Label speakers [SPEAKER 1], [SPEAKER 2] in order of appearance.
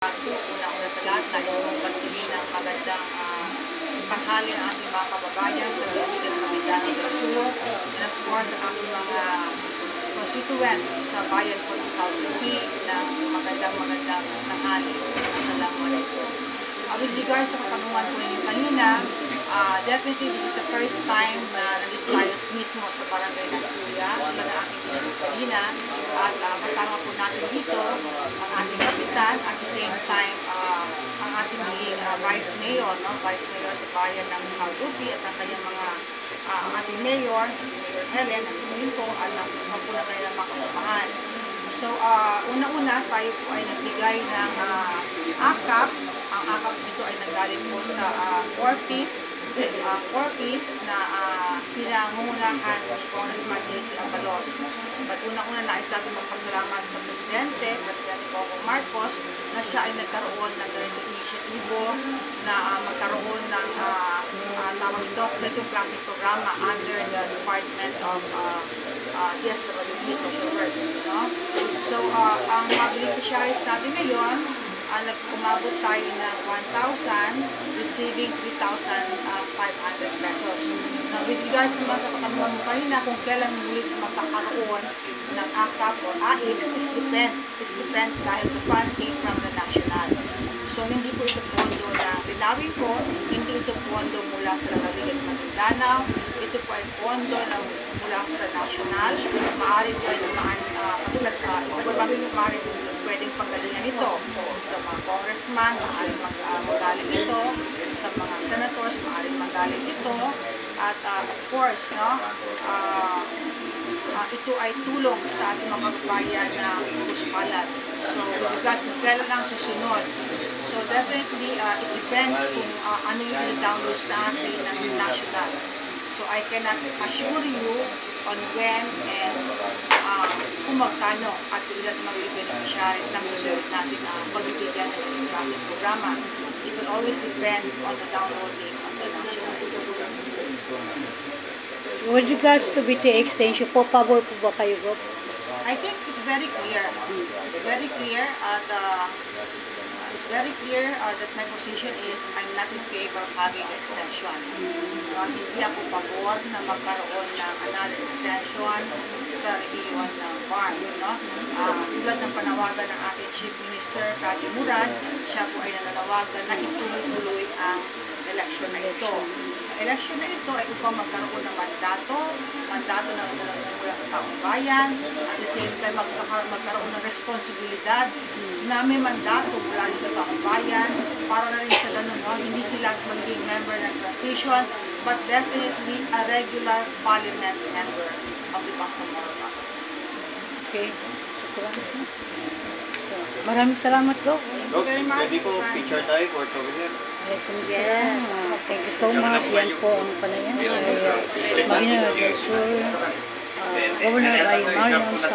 [SPEAKER 1] Una-una sa lahat, nais kong pagpili ng magandang tanghali ng ating mga kababayan sa Leyte ng Cavite del Sur, and of course sa ating mga constituent sa bayan po ng South Leyte ng magandang tanghali. Assalamualaikum. With regards sa katanungan ko ninyo kanina, definitely this is the first time na nandito tayo mismo sa barangay ng Kuya, na aking kanina, at kasama po natin dito ang ating kapitan, at the same time ang ating vice mayor, vice mayor sa bayan ng South Leyte, at ang kanyang mga ating mayor, Mayor Helen, at yun po, at ang po na kanilang mga kasamahan. So, una-una tayo po ay nagbigay ng AKAP. Ang AKAP dito ay nanggaling po sa 4-piece na pinangungunahan ni Congressman J.C. Abalos. But una-una nais natin magpasalamat sa Presidente Bongbong Marcos na siya ay nagkaroon ng ganitong inisyatibo na magkaroon ng tawag ito, ganitong klaseng programa under the Department of DSWD, Social Work. No? So, ang mga beneficiaries natin ngayon, umabot tayo ng 1,000, receiving 3,500 pesos. Now, with regards naman sa katanungan mo kanina kung kailan ulit magkakaroon ng AKAP or AIX, is depend dahil the fund came from the national. So, hindi po ito pondo na binawin ko, hindi ito pondo mula sa Lagawin Maguindanao, ito po ay pondo na mula sa national. Maaari po ay naman, katulad sa maaari po pwedeng panggalingan ito sa mga congressman, maaaring magaling ito, sa mga senators, maaaring magaling ito, at of course, no, ito ay tulong sa ating mga kababayan na puspalad. So, because kailan lang susunod. So, definitely, it depends kung ano yung i-download sa atin ng national. So, I cannot assure you on when and kung magkano at ilan mga beneficiaries ng susunod natin pagbibigyan ng demographic programa. It will always depend on the downloading of the national.
[SPEAKER 2] With regards to BTA extension po, pabor po ba kayo, Bob?
[SPEAKER 1] I think it's very clear. It's very clear that my position is I'm not in favor of having extension. Hindi ako pabor na magkaroon ng another extension sa rehiyon ng farm. No? Tulad ng panawagan ng ating Chief Minister, Kati Murad, siya po ay nananawagan na ituloy ang election na ito. Election na ito ay upang magkaroon ng mandato ng mula sa taong bayan, at the same time magkaroon ng responsibilidad na may mandato mula sa taong bayan para na rin sa ganun, no? Hindi sila magiging member ng transition, but definitely a regular parliament member of the Bangsamoro.
[SPEAKER 2] Okay. So, maraming salamat, Go.
[SPEAKER 3] Pwede po picture tayo for souvenir.
[SPEAKER 2] Yes. Thank you so much. Yan po ang panayan. Maguindanao del Sur. Governor by Mariam sa